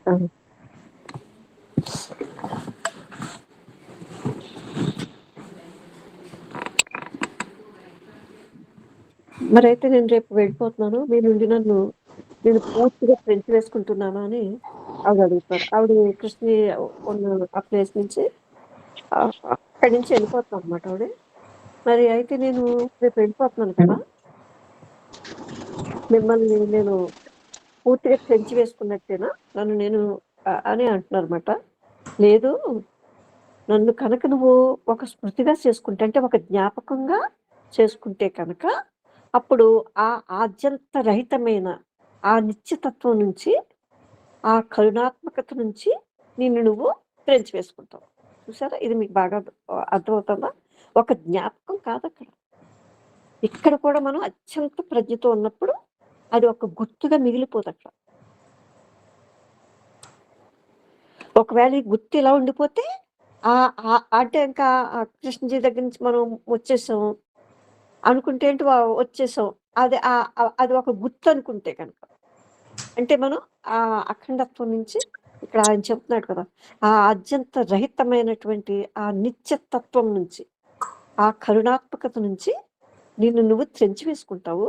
ఆ! మరైతే నేను రేపు వెళ్ళిపోతున్నాను. మీ నుండి నేను పూర్తిగా ఫ్రెంచ్ వేసుకుంటున్నానా అని ఆవిడడుగుతారు. ఆవిడ కృష్ణి ఉన్న ఆ ప్లేస్ నుంచి అక్కడి నుంచి ఎళ్ళిపోతుందనమాట ఆవిడ. మరి అయితే నేను రేపు వెళ్ళిపోతున్నాను కదా! మిమ్మల్ని నేను పూర్తిగా ఫ్రెంచ్ వేసుకున్నట్టేనా? నన్ను నేను అని అంటున్నారన్నమాట. లేదు, నన్ను కనుక నువ్వు ఒక స్మృతిగా చేసుకుంటే, అంటే ఒక జ్ఞాపకంగా చేసుకుంటే కనుక, అప్పుడు ఆ ఆద్యంత రహితమైన ఆ నిత్యతత్వం నుంచి, ఆ కరుణాత్మకత నుంచి నిన్ను నువ్వు ఫ్రెంచ్ వేసుకుంటావు. చూసారా? ఇది మీకు బాగా అర్థమవుతుందా? ఒక జ్ఞాపకం కాదక్కడ. ఇక్కడ కూడా మనం అత్యంత ప్రజ్ఞతో ఉన్నప్పుడు అది ఒక గుర్తుగా మిగిలిపోదక్కడ. ఒకవేళ ఈ గుర్తు ఇలా ఉండిపోతే అంటే ఇంకా కృష్ణజీ దగ్గర నుంచి మనం వచ్చేసాం అనుకుంటే ఏంటి వచ్చేసాం. అది అది ఒక గుర్తు అనుకుంటే గనక. అంటే మనం అఖండత్వం నుంచి ఇక్కడ ఆయన చెప్తున్నాడు కదా! ఆ అత్యంత రహితమైనటువంటి ఆ నిత్యతత్వం నుంచి, ఆ కరుణాత్మకత నుంచి నిన్ను నువ్వు త్రెంచి వేసుకుంటావు.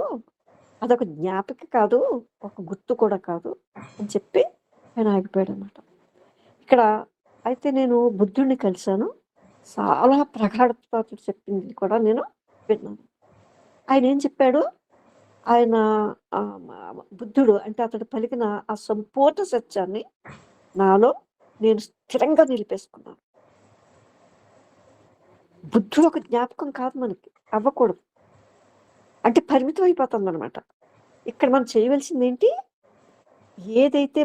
అదొక జ్ఞాపిక కాదు, ఒక గుర్తు కూడా కాదు అని చెప్పి ఆయన ఆగిపోయాడనమాట. ఇక్కడ అయితే నేను బుద్ధుడిని కలిసాను. చాలా ప్రగాఢతతో చెప్పింది కూడా నేను విన్నాను. ఆయనేం చెప్పాడు, ఆయన బుద్ధుడు అంటే అతడు పలికిన ఆ సంపూర్ణ సత్యాన్ని నాలో నేను స్థిరంగా నిలిపేసుకున్నాను. బుద్ధుడు ఒక జ్ఞాపకం కాదు మనకి. అవ్వకూడదు. అంటే పరిమితం అయిపోతుందనమాట. ఇక్కడ మనం చేయవలసిందేంటి? ఏదైతే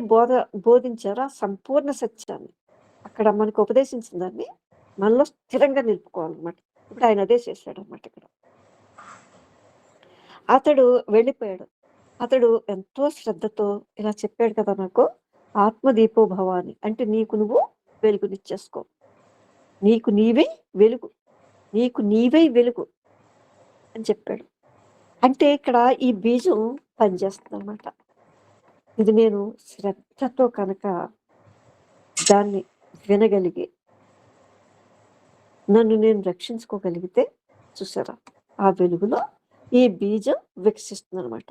బోధించారో ఆ సంపూర్ణ సత్యాన్ని, అక్కడ మనకు ఉపదేశించిన దాన్ని మనలో స్థిరంగా నిలుపుకోవాలన్నమాట. ఇప్పుడు ఆయన అదే చేశాడన్నమాట ఇక్కడ. అతడు వెళ్ళిపోయాడు. అతడు ఎంతో శ్రద్ధతో ఇలా చెప్పాడు కదా నాకు, ఆత్మదీపో భవ అని. అంటే నీకు నువ్వు వెలుగునిచ్చేసుకో. నీకు నీవే వెలుగు. నీకు నీవే వెలుగు అని చెప్పాడు. అంటే ఇక్కడ ఈ బీజం పనిచేస్తుందన్నమాట. ఇది నేను శ్రద్ధతో కనుక దాన్ని వినగలిగి, నన్ను నేను రక్షించుకోగలిగితే చూసారా, ఆ వెలుగులో ఈ బీజం వికసిస్తుందనమాట.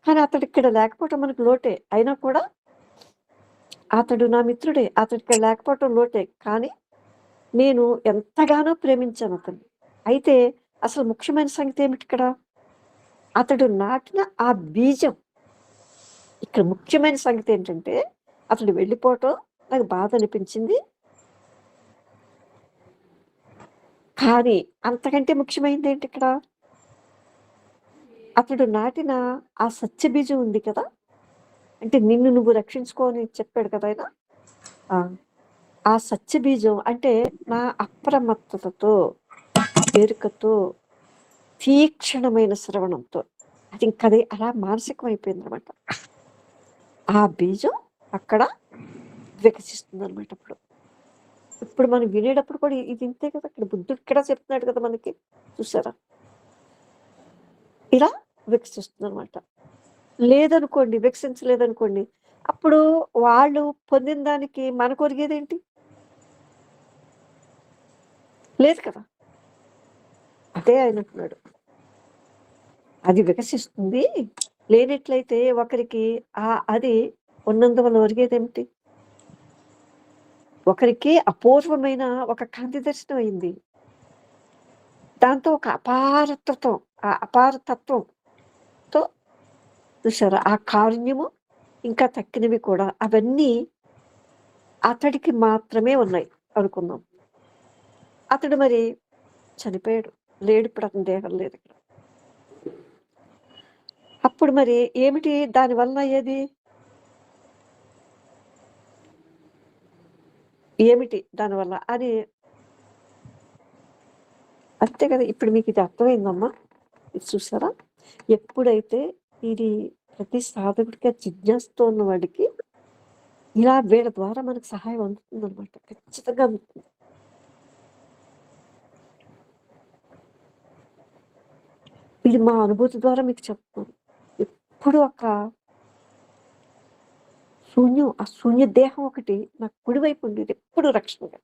కానీ అతడిక్కడ లేకపోవటం మనకు లోటే. అయినా కూడా అతడు నా మిత్రుడే. అతడిక్కడ లేకపోవటం లోటే. కానీ నేను ఎంతగానో ప్రేమించాను అతన్ని. అయితే అసలు ముఖ్యమైన సంగతి ఏమిటిక్కడ? అతడు నాటిన ఆ బీజం. ఇక్కడ ముఖ్యమైన సంగతి ఏంటంటే, అతడు వెళ్ళిపోవటం నాకు బాధ అనిపించింది. కానీ అంతకంటే ముఖ్యమైనదేంటి ఇక్కడ? అతడు నాటిన ఆ సత్య బీజం ఉంది కదా! అంటే నిన్ను నువ్వు రక్షించుకో అని చెప్పాడు కదా ఆయన. ఆ! ఆ సత్య బీజం అంటే నా అప్రమత్తతతో, ఎరుకతో, తీక్షణమైన శ్రవణంతో అది ఇంకది అలా మానసికం అయిపోయిందనమాట. ఆ బీజం అక్కడ వికసిస్తుందనమాట ఇప్పుడు. ఇప్పుడు మనం వినేటప్పుడు కూడా ఇది ఇంతే కదా! ఇక్కడ బుద్ధుడు ఇక్కడ చెప్తున్నాడు కదా మనకి. చూసారా? ఇలా వికసిస్తుందనమాట. లేదనుకోండి, వికసించలేదనుకోండి, అప్పుడు వాళ్ళు పొందిన దానికి మనకొరిగేదేంటి? లేదు కదా! అదే ఆయనంటున్నాడు. అది వికసిస్తుంది. లేనట్లయితే ఒకరికి అది ఉన్నందువల్ల ఒరిగేదేమిటి? ఒకరికి అపూర్వమైన ఒక కాంతి దర్శనం అయింది. దాంతో ఒక అపారతత్వం, ఆ అపారతత్వంతో చూసారా? ఆ కారుణ్యము ఇంకా తక్కినవి కూడా అవన్నీ అతడికి మాత్రమే ఉన్నాయి అనుకుందాం. అతడు మరి చనిపోయాడు. లేడు, ఇప్పుడు అతని దేహం లేదిక్కడ. అప్పుడు మరి ఏమిటి దాని వలన అయ్యేది? ఏమిటి దానివల్ల అని అంతే కదా! ఇప్పుడు మీకిది అర్థమైందమ్మా? ఇది చూసారా? ఎప్పుడైతే ఇది ప్రతి సాధకుడికి జిజ్ఞాసతో ఉన్న వాడికి ఇలా వీళ్ళ ద్వారా మనకు సహాయం అందుతుందనమాట. ఖచ్చితంగా అందుతుంది. ఇది మా అనుభూతి ద్వారా మీకు చెప్తున్నాను. ఎప్పుడు ఒక ఆ శూన్య దేహం ఒకటి నాకు కుడివైపు ఉండేది ఎప్పుడు రక్షణగా.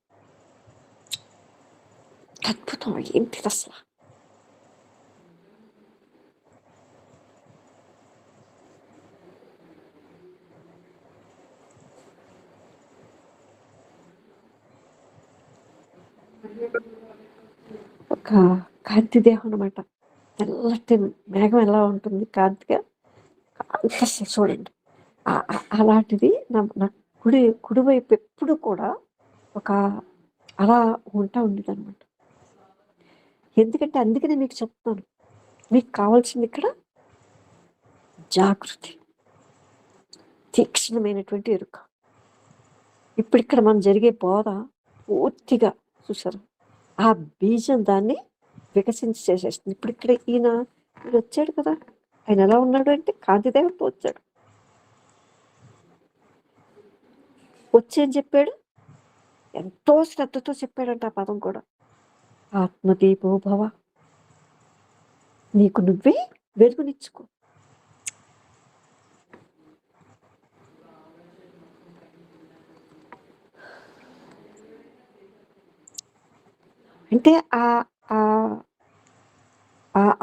అద్భుతం ఏంటిదసల? ఒక కాంతి దేహం అనమాట. తెల్లటి మేఘం ఎలా ఉంటుంది కాంతిగా, కాంతి అసలు చూడండి. అలాంటిది నా కుడివైపు ఎప్పుడు కూడా ఒక అలా ఉంటా ఉండేదనమాట. ఎందుకంటే అందుకనే మీకు చెప్తున్నాను. మీకు కావాల్సింది ఇక్కడ జాగృతి, తీక్షణమైనటువంటి ఎరుక. ఇప్పుడిక్కడ మనం జరిగే బోధ పూర్తిగా చూసారా? ఆ బీజం దాన్ని వికసించి చేసేస్తుంది. ఇప్పుడిక్కడ ఈయన వచ్చాడు కదా! ఆయన ఎలా ఉన్నాడు అంటే కాంతిదేవత వచ్చాడు. వచ్చి ఏం చెప్పాడు? ఎంతో శ్రద్ధతో చెప్పాడంట ఆ పదం కూడా. ఆత్మదీపో భవ. నీకు నువ్వే వెలుగునిచ్చుకో. అంటే ఆ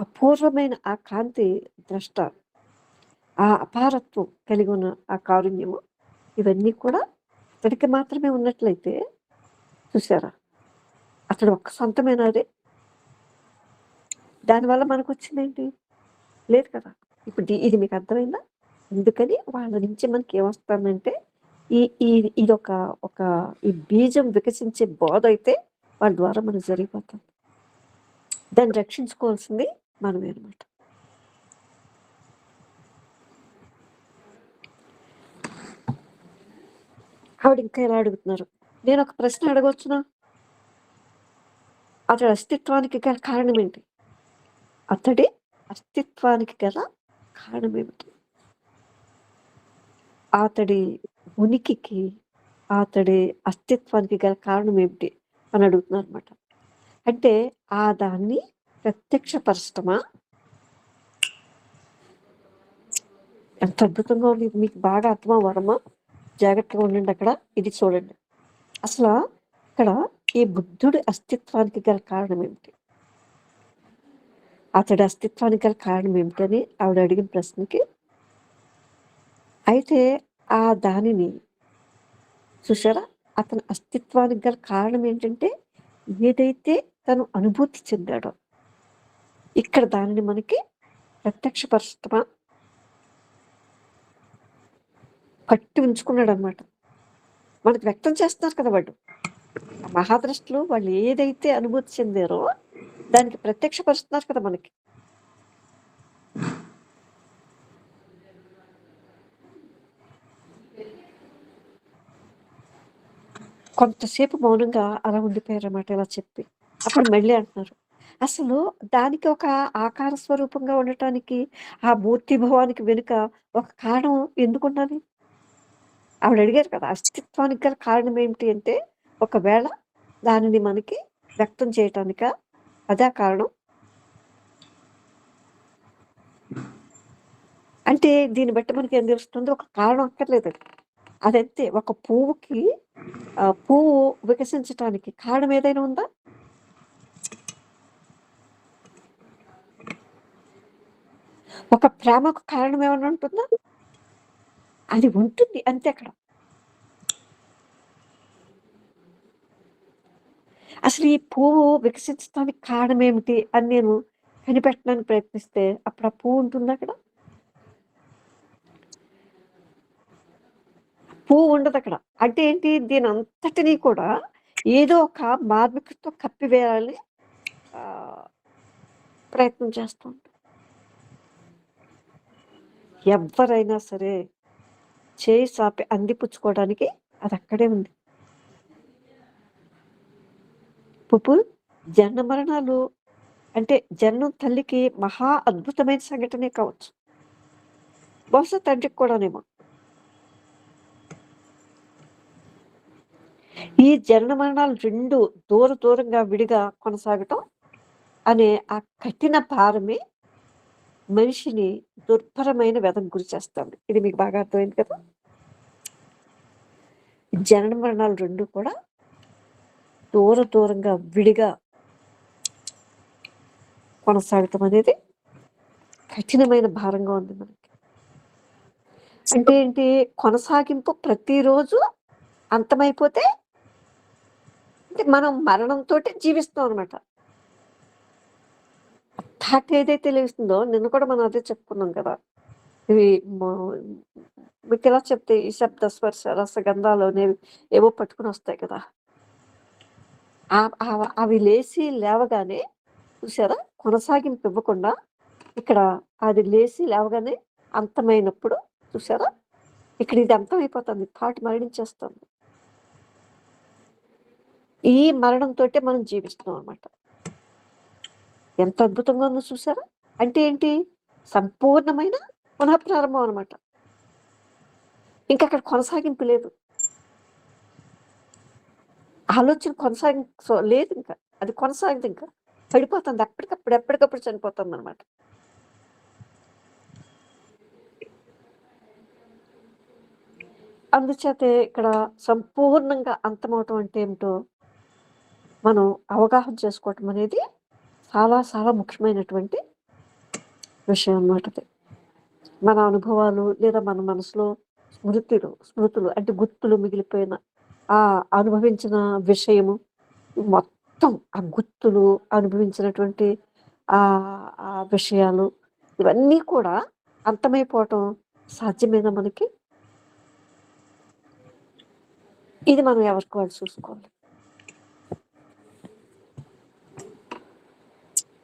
అపూర్వమైన ఆ కాంతి ద్రష్ట, ఆ అపారత్వం కలిగి ఉన్న ఆ కారుణ్యము, ఇవన్నీ కూడా అతడికి మాత్రమే ఉన్నట్లయితే చూసారా? అతడు ఒక్క సొంతమేనా అది? దానివల్ల మనకొచ్చిందేంటి? లేదు కదా! ఇప్పుడు ఇది మీకు అర్థమైందా? అందుకని వాళ్ళ నుంచి మనకి ఏమొస్తుందంటే ఈ ఈ ఇదొక ఒక ఈ బీజం వికసించే బోధైతే వాళ్ళ ద్వారా మనకు జరిగిపోతుంది. దాన్ని రక్షించుకోవాల్సింది మనమే అనమాట. ఆవిడ ఇంకా ఎలా అడుగుతున్నారు? నేను ఒక ప్రశ్న అడగొచ్చునా? అతడి అస్తిత్వానికి గల కారణం ఏంటి? అతడి అస్తిత్వానికి గల కారణం ఏమిటి? అతడి ఉనికికి, అతడి అస్తిత్వానికి గల కారణం ఏమిటి అని అడుగుతున్నారు అనమాట. అంటే ఆ దాన్ని ప్రత్యక్షపరచటమా? ఎంత అద్భుతంగా ఉంది! మీకు బాగా అర్థమవ్వడమా? జాగ్రత్తగా ఉండండి అక్కడ. ఇది చూడండి. అసలు ఇక్కడ ఈ బుద్ధుడి అస్తిత్వానికి గల కారణం ఏమిటి? అతడి అస్తిత్వానికి గల కారణం ఏమిటని ఆవిడ అడిగిన ప్రశ్నకి, అయితే ఆ దానిని చూసారా? అతని అస్తిత్వానికి గల కారణం ఏంటంటే ఏదైతే తను అనుభూతి చెందాడో, ఇక్కడ దానిని మనకి ప్రత్యక్షపరచటమా? కట్టి ఉంచుకున్నాడనమాట. మనకు వ్యక్తం చేస్తున్నారు కదా వాళ్ళు. ఆ మహాద్రష్టులు వాళ్ళు ఏదైతే అనుభూతి చెందారో దానికి ప్రత్యక్షపరుస్తున్నారు కదా మనకి. కొంతసేపు మౌనంగా అలా ఉండిపోయారన్నమాట ఇలా చెప్పి. అప్పుడు మళ్ళీ అంటున్నారు. అసలు దానికి ఒక ఆకార స్వరూపంగా ఉండటానికి, ఆ మూర్తిభావానికి వెనుక ఒక కారణం ఎందుకున్నది? ఆవిడ అడిగారు కదా! అస్తిత్వానికి గల కారణం ఏమిటి అంటే, ఒకవేళ దానిని మనకి వ్యక్తం చేయటానికా? అదా కారణం? అంటే దీన్ని బట్టి మనకేం తెలుస్తుంది? ఒక కారణం అక్కర్లేదది. అదంతే. ఒక పువ్వుకి పువ్వు వికసించటానికి కారణం ఏదైనా ఉందా? ఒక ప్రేమకు కారణం ఏమన్నా ఉంటుందా? అది ఉంటుంది అంతే అక్కడ. అసలు ఈ పువ్వు వికసించటానికి కారణం ఏమిటి అని నేను కనిపెట్టడానికి ప్రయత్నిస్తే అప్పుడు ఆ పువ్వు ఉంటుందా అక్కడ? పువ్వు ఉండదక్కడ. అంటే ఏంటి? దీనంతటిని కూడా ఏదో ఒక మార్మికతో కప్పివేయాలని ఆహ్, ప్రయత్నం చేస్తూ ఉంటాం. ఎవ్వరైనా సరే చేయి చాపి అందిపుచ్చుకోవడానికి అదక్కడే ఉంది. పువ్వు జనన మరణాలు అంటే జననం తల్లికి మహా అద్భుతమైన సంఘటనే కావచ్చు. బహుశా తండ్రికి కూడానేమో. ఈ జనన మరణాలు 2 దూరంగా విడిగా కొనసాగటం అనే ఆ కఠిన భారమే మనిషిని దుర్భరమైన వ్యధకు గురి చేస్తుంది. ఇది మీకు బాగా అర్థమైంది కదా! జనన మరణాలు 2 కూడా దూరంగా విడిగా కొనసాగటం అనేది కఠినమైన భారంగా ఉంది మనకి. అంటే ఏంటి? కొనసాగింపు ప్రతిరోజు అంతమైపోతే అంటే మనం మరణంతోటి జీవిస్తాం అనమాట. థాట్ ఏదైతే లేస్తుందో నిన్న కూడా మనం అదే చెప్పుకున్నాం కదా! ఇవి మా మీకెలా చెప్తే ఈ శబ్ద, స్పర్శ, రసగంధాలు అనేవి ఏవో పట్టుకొనొస్తాయి కదా! అవి లేవగానే చూసారా? కొనసాగింపు ఇవ్వకుండా ఇక్కడ అది లేవగానే అంతమైనప్పుడు చూసారా? ఇక్కడ ఇది అంతమైపోతుంది. థాట్ మరణించేస్తుంది. ఈ మరణంతోటే మనం జీవిస్తున్నాం అనమాట. ఎంత అద్భుతంగా ఉందో చూసారా? అంటే ఏంటి? సంపూర్ణమైన పునఃప్రారంభం అనమాట. ఇంకక్కడ కొనసాగింపు లేదు. ఆలోచన లేదింక. అది కొనసాగదింక. పడిపోతుంది. ఎప్పటికప్పుడు చనిపోతుందనమాట. అందుచేతే ఇక్కడ సంపూర్ణంగా అంతమవటం అంటే ఏమిటో మనం అవగాహన చేసుకోవటం అనేది చాలా ముఖ్యమైనటువంటి విషయం అన్నమాట అది. మన అనుభవాలు లేదా మన మనసులో స్మృతులు అంటే గుర్తులు మిగిలిపోయిన అనుభవించిన విషయము మొత్తం ఆ గుర్తులు అనుభవించినటువంటి ఆ విషయాలు ఇవన్నీ కూడా అంతమైపోవటం సాధ్యమేనా మనకి? ఇది మనం ఎవరికి వాళ్ళు చూసుకోవాలి.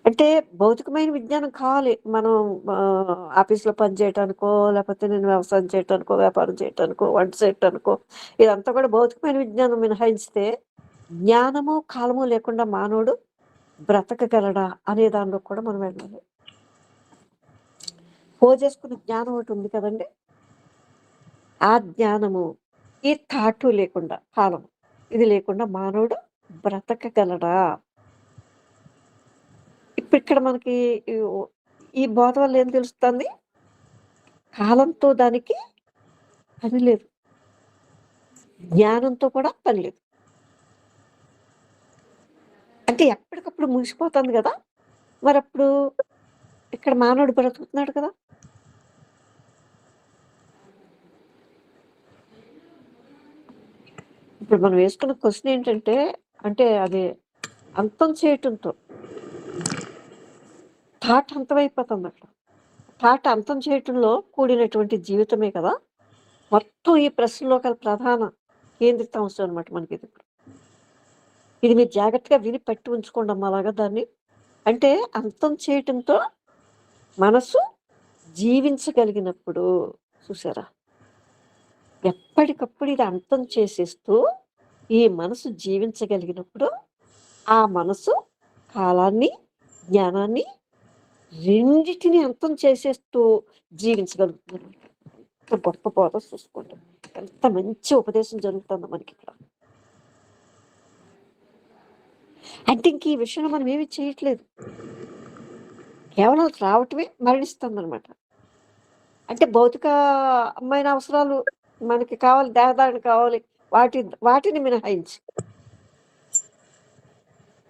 అంటే భౌతికమైన విజ్ఞానం కావాలి. మనం ఆఫీస్‌లో పని చేయటానికో, లేకపోతే నేను వ్యవసాయం చేయటానికో, వ్యాపారం చేయటానికో, వంట చేయటానికో ఇదంతా కూడా భౌతికమైన విజ్ఞానం మినహాయించితే, జ్ఞానము, కాలము లేకుండా మానవుడు బ్రతకగలడా అనే దానిలో కూడా మనం వెళ్ళాలి. పోజేసుకున్న జ్ఞానం ఒకటి ఉంది కదండీ! ఆ జ్ఞానము, ఈ థాటు లేకుండా కాలం ఇది లేకుండా మానవుడు బ్రతకగలడా? ఇక్కడ మనకి ఈ ఈ బోధ వల్ల ఏం తెలుస్తుంది? కాలంతో దానికి పని లేదు. జ్ఞానంతో కూడా పని లేదు. అంటే ఎప్పటికప్పుడు ముగిసిపోతుంది గదా! మరప్పుడు ఇక్కడ మానవుడు బ్రతుకుతున్నాడు కదా! ఇప్పుడు మనం వేసుకున్న క్వెషన్ ఏంటంటే, అంటే అది అంతం చేయటంతో థాట్ అంతమైపోతుందక్కడ. థాట్ అంతం చేయటంలో కూడినటువంటి జీవితమే కదా! మొత్తం ఈ ప్రశ్నలో గల ప్రధాన కేంద్రిత అంశం అనమాట మనకిది. ఇది మీరు జాగ్రత్తగా విని పట్టి ఉంచుకోండమ్మా అలాగా దాన్ని. అంటే అంతం చేయటంతో మనసు జీవించగలిగినప్పుడు చూసారా? ఎప్పటికప్పుడు ఇది అంతం చేసేస్తూ ఈ మనసు జీవించగలిగినప్పుడు ఆ మనసు కాలాన్ని, జ్ఞానాన్ని రెండిటిని అంతం చేసేస్తూ జీవించగలుగుతుందనమాట. ఎంత గొప్ప బోధ చూసుకోండి. ఎంత మంచి ఉపదేశం జరుగుతుందో మనకిక్కడ. అంటే ఇంక ఈ విషయంలో మనం ఏమి చేయట్లేదు. కేవలం రావటమే మరణిస్తుందనమాట. అంటే భౌతికమైన అవసరాలు మనకి కావాలి, దేహదారణ కావాలి. వాటిని మినహాయించి.